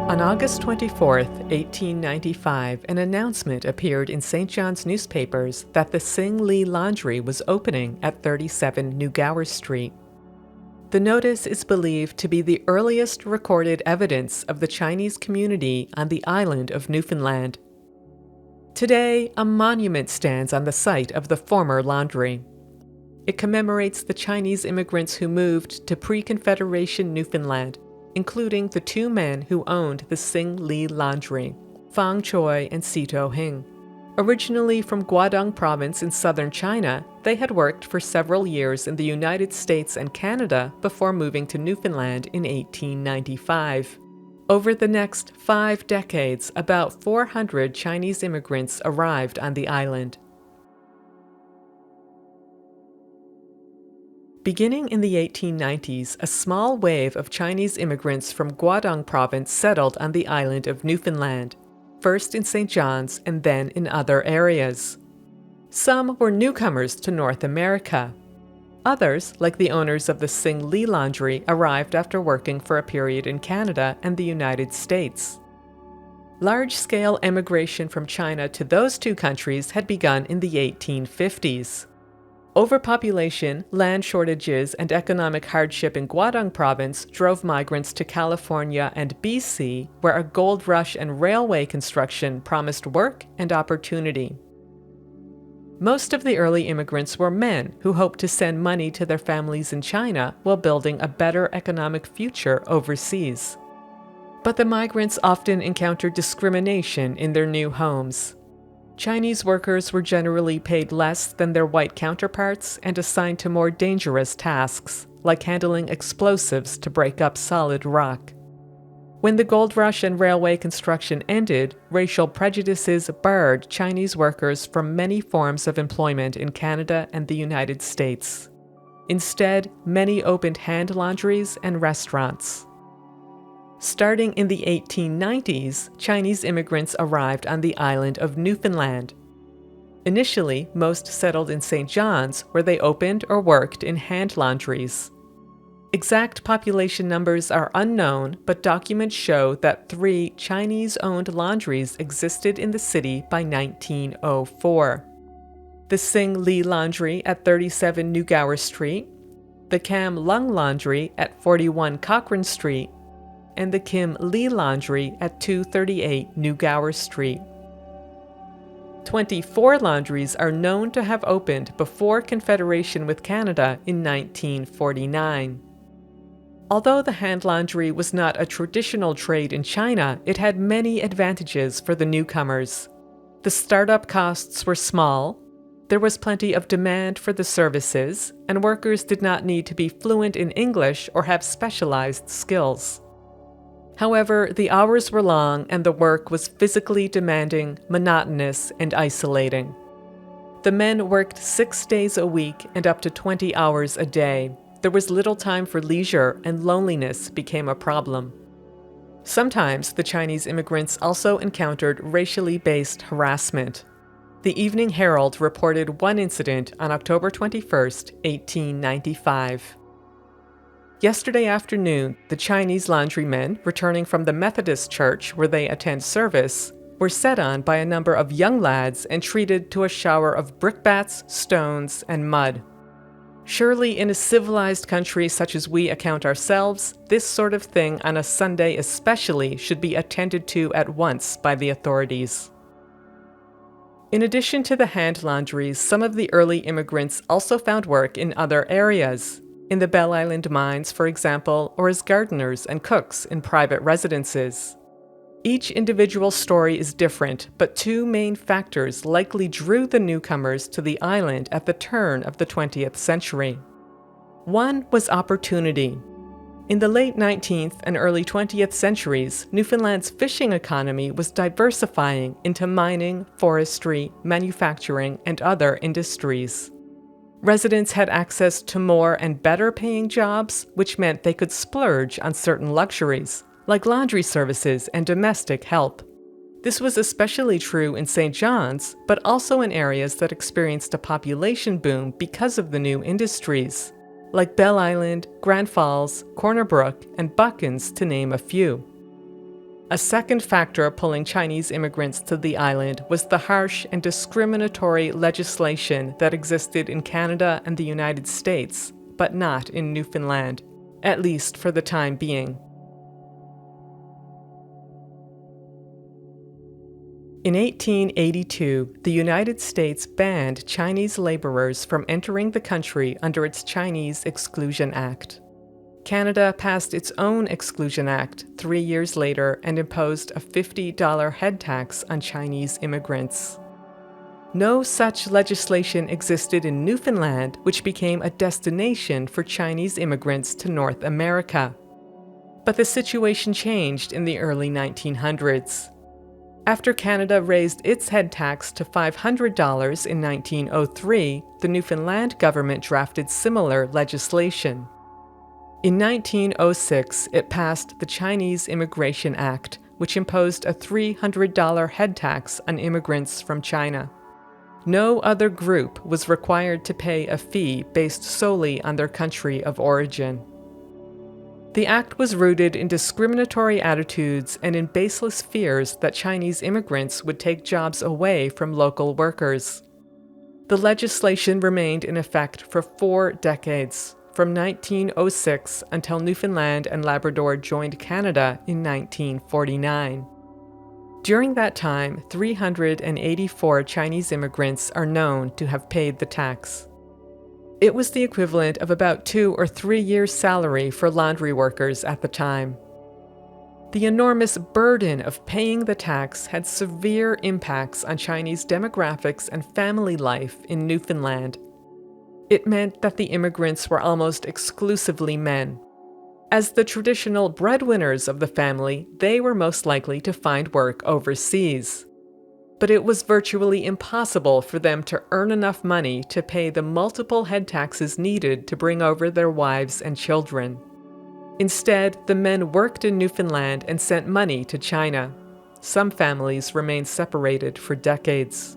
On August 24, 1895, an announcement appeared in St. John's newspapers that the Sing Lee Laundry was opening at 37 New Gower Street. The notice is believed to be the earliest recorded evidence of the Chinese community on the island of Newfoundland. Today, a monument stands on the site of the former laundry. It commemorates the Chinese immigrants who moved to Pre-Confederation Newfoundland, including the two men who owned the Sing Lee Laundry, Fang Choi and Sito Hing. Originally from Guangdong Province in southern China, they had worked for several years in the United States and Canada before moving to Newfoundland in 1895. Over the next 5 decades, about 400 Chinese immigrants arrived on the island. Beginning in the 1890s, a small wave of Chinese immigrants from Guangdong Province settled on the island of Newfoundland, first in St. John's and then in other areas. Some were newcomers to North America. Others, like the owners of the Sing Lee Laundry, arrived after working for a period in Canada and the United States. Large-scale emigration from China to those two countries had begun in the 1850s. Overpopulation, land shortages, and economic hardship in Guangdong Province drove migrants to California and BC, where a gold rush and railway construction promised work and opportunity. Most of the early immigrants were men who hoped to send money to their families in China while building a better economic future overseas. But the migrants often encountered discrimination in their new homes. Chinese workers were generally paid less than their white counterparts and assigned to more dangerous tasks, like handling explosives to break up solid rock. When the gold rush and railway construction ended, racial prejudices barred Chinese workers from many forms of employment in Canada and the United States. Instead, many opened hand laundries and restaurants. Starting in the 1890s, Chinese immigrants arrived on the island of Newfoundland. Initially, most settled in St. John's, where they opened or worked in hand laundries. Exact population numbers are unknown, but documents show that 3 Chinese-owned laundries existed in the city by 1904. The Sing Lee Laundry at 37 New Gower Street, the Cam Lung Laundry at 41 Cochrane Street, and the Kim Lee Laundry at 238 New Gower Street. 24 laundries are known to have opened before Confederation with Canada in 1949. Although the hand laundry was not a traditional trade in China, it had many advantages for the newcomers. The startup costs were small, there was plenty of demand for the services, and workers did not need to be fluent in English or have specialized skills. However, the hours were long and the work was physically demanding, monotonous, and isolating. The men worked 6 days a week and up to 20 hours a day. There was little time for leisure, and loneliness became a problem. Sometimes the Chinese immigrants also encountered racially based harassment. The Evening Herald reported one incident on October 21, 1895. Yesterday afternoon, the Chinese laundrymen, returning from the Methodist church where they attend service, were set on by a number of young lads and treated to a shower of brickbats, stones, and mud. Surely in a civilized country such as we account ourselves, this sort of thing on a Sunday especially should be attended to at once by the authorities. In addition to the hand laundries, some of the early immigrants also found work in other areas. In the Bell Island mines, for example, or as gardeners and cooks in private residences. Each individual story is different, but 2 main factors likely drew the newcomers to the island at the turn of the 20th century. One was opportunity. In the late 19th and early 20th centuries, Newfoundland's fishing economy was diversifying into mining, forestry, manufacturing, and other industries. Residents had access to more and better paying jobs, which meant they could splurge on certain luxuries, like laundry services and domestic help. This was especially true in St. John's, but also in areas that experienced a population boom because of the new industries, like Bell Island, Grand Falls, Corner Brook, and Buckins, to name a few. A second factor pulling Chinese immigrants to the island was the harsh and discriminatory legislation that existed in Canada and the United States, but not in Newfoundland, at least for the time being. In 1882, the United States banned Chinese laborers from entering the country under its Chinese Exclusion Act. Canada passed its own Exclusion Act 3 years later and imposed a $50 head tax on Chinese immigrants. No such legislation existed in Newfoundland, which became a destination for Chinese immigrants to North America. But the situation changed in the early 1900s. After Canada raised its head tax to $500 in 1903, the Newfoundland government drafted similar legislation. In 1906, it passed the Chinese Immigration Act, which imposed a $300 head tax on immigrants from China. No other group was required to pay a fee based solely on their country of origin. The act was rooted in discriminatory attitudes and in baseless fears that Chinese immigrants would take jobs away from local workers. The legislation remained in effect for 4 decades, from 1906 until Newfoundland and Labrador joined Canada in 1949. During that time, 384 Chinese immigrants are known to have paid the tax. It was the equivalent of about 2 or 3 years' salary for laundry workers at the time. The enormous burden of paying the tax had severe impacts on Chinese demographics and family life in Newfoundland. It meant that the immigrants were almost exclusively men. As the traditional breadwinners of the family, they were most likely to find work overseas. But it was virtually impossible for them to earn enough money to pay the multiple head taxes needed to bring over their wives and children. Instead, the men worked in Newfoundland and sent money to China. Some families remained separated for decades.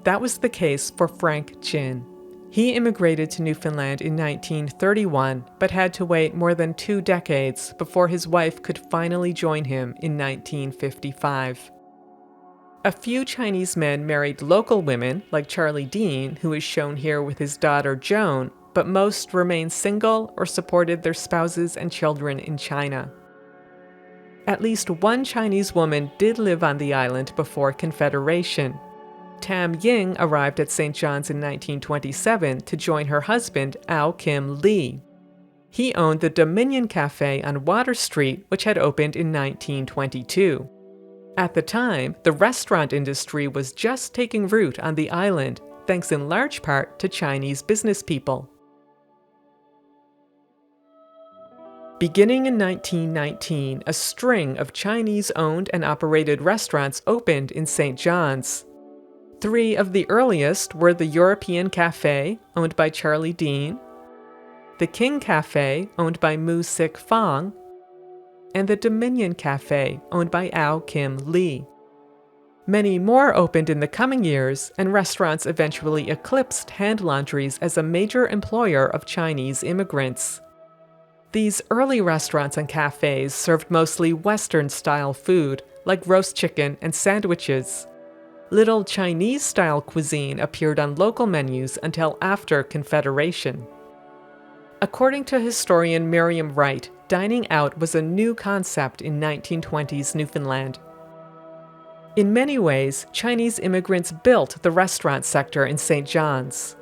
That was the case for Frank Chin. He immigrated to Newfoundland in 1931, but had to wait more than 2 decades before his wife could finally join him in 1955. A few Chinese men married local women, like Charlie Dean, who is shown here with his daughter Joan, but most remained single or supported their spouses and children in China. At least one Chinese woman did live on the island before Confederation. Tam Ying arrived at St. John's in 1927 to join her husband, Ao Kim Lee. He owned the Dominion Cafe on Water Street, which had opened in 1922. At the time, the restaurant industry was just taking root on the island, thanks in large part to Chinese business people. Beginning in 1919, a string of Chinese-owned and operated restaurants opened in St. John's. 3 of the earliest were the European Cafe, owned by Charlie Dean, the King Cafe, owned by Mu Sik Fong, and the Dominion Cafe, owned by Ao Kim Lee. Many more opened in the coming years, and restaurants eventually eclipsed hand laundries as a major employer of Chinese immigrants. These early restaurants and cafes served mostly Western-style food, like roast chicken and sandwiches. Little Chinese-style cuisine appeared on local menus until after Confederation. According to historian Miriam Wright, dining out was a new concept in 1920s Newfoundland. In many ways, Chinese immigrants built the restaurant sector in St. John's.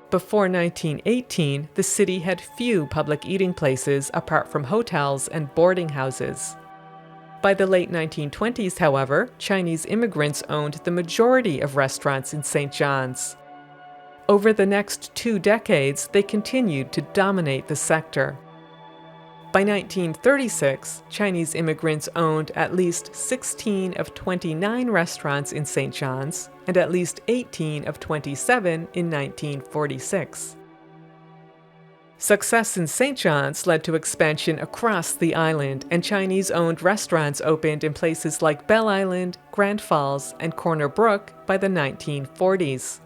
Before 1918, the city had few public eating places apart from hotels and boarding houses. By the late 1920s, however, Chinese immigrants owned the majority of restaurants in St. John's. Over the next 2 decades, they continued to dominate the sector. By 1936, Chinese immigrants owned at least 16 of 29 restaurants in St. John's and at least 18 of 27 in 1946. Success in St. John's led to expansion across the island, and Chinese-owned restaurants opened in places like Bell Island, Grand Falls, and Corner Brook by the 1940s.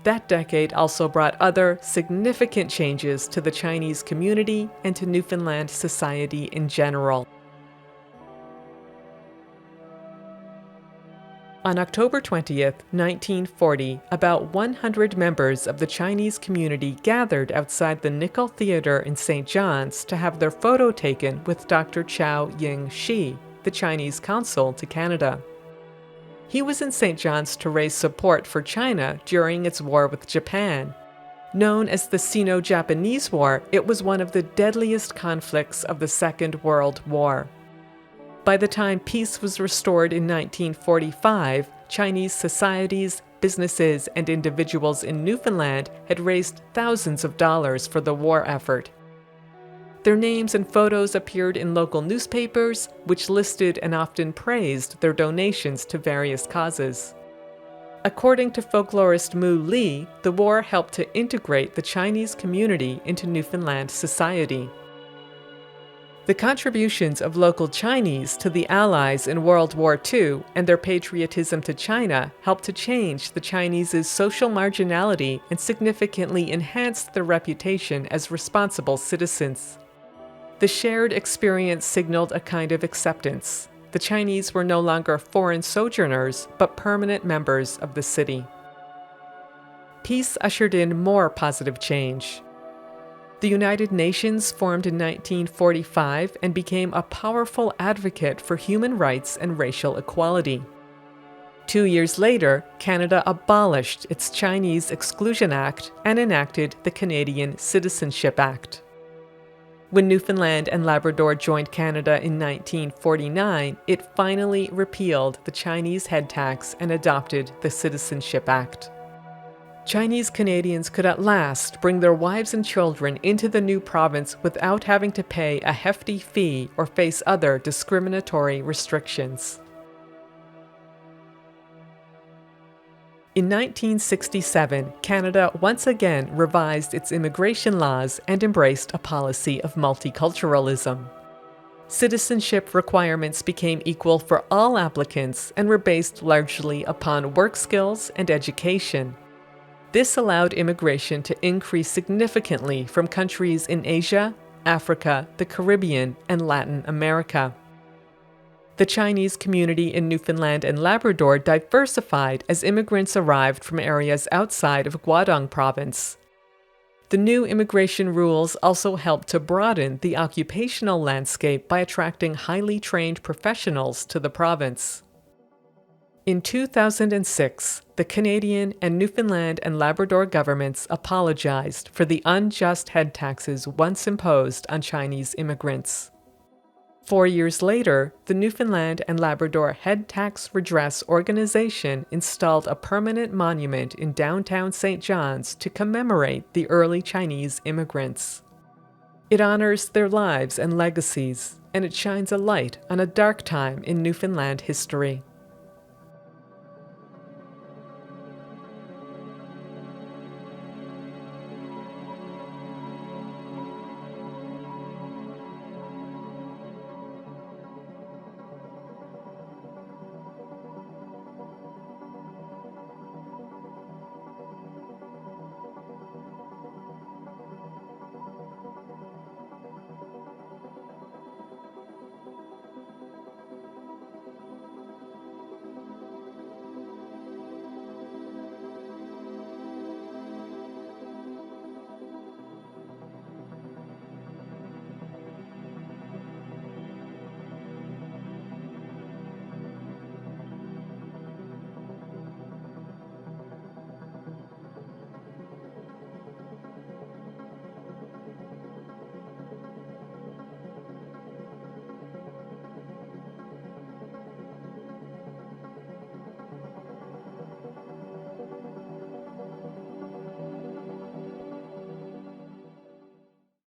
That decade also brought other significant changes to the Chinese community and to Newfoundland society in general. On October 20th, 1940, about 100 members of the Chinese community gathered outside the Nickel Theatre in St. John's to have their photo taken with Dr. Chow Ying-shi, the Chinese consul to Canada. He was in St. John's to raise support for China during its war with Japan. Known as the Sino-Japanese War, it was one of the deadliest conflicts of the Second World War. By the time peace was restored in 1945, Chinese societies, businesses, and individuals in Newfoundland had raised thousands of dollars for the war effort. Their names and photos appeared in local newspapers, which listed and often praised their donations to various causes. According to folklorist Mu Li, the war helped to integrate the Chinese community into Newfoundland society. The contributions of local Chinese to the Allies in World War II and their patriotism to China helped to change the Chinese's social marginality and significantly enhanced their reputation as responsible citizens. The shared experience signaled a kind of acceptance. The Chinese were no longer foreign sojourners, but permanent members of the city. Peace ushered in more positive change. The United Nations formed in 1945 and became a powerful advocate for human rights and racial equality. 2 years later, Canada abolished its Chinese Exclusion Act and enacted the Canadian Citizenship Act. When Newfoundland and Labrador joined Canada in 1949, it finally repealed the Chinese head tax and adopted the Citizenship Act. Chinese Canadians could at last bring their wives and children into the new province without having to pay a hefty fee or face other discriminatory restrictions. In 1967, Canada once again revised its immigration laws and embraced a policy of multiculturalism. Citizenship requirements became equal for all applicants and were based largely upon work skills and education. This allowed immigration to increase significantly from countries in Asia, Africa, the Caribbean, and Latin America. The Chinese community in Newfoundland and Labrador diversified as immigrants arrived from areas outside of Guangdong Province. The new immigration rules also helped to broaden the occupational landscape by attracting highly trained professionals to the province. In 2006, the Canadian and Newfoundland and Labrador governments apologized for the unjust head taxes once imposed on Chinese immigrants. 4 years later, the Newfoundland and Labrador Head Tax Redress Organization installed a permanent monument in downtown St. John's to commemorate the early Chinese immigrants. It honors their lives and legacies, and it shines a light on a dark time in Newfoundland history.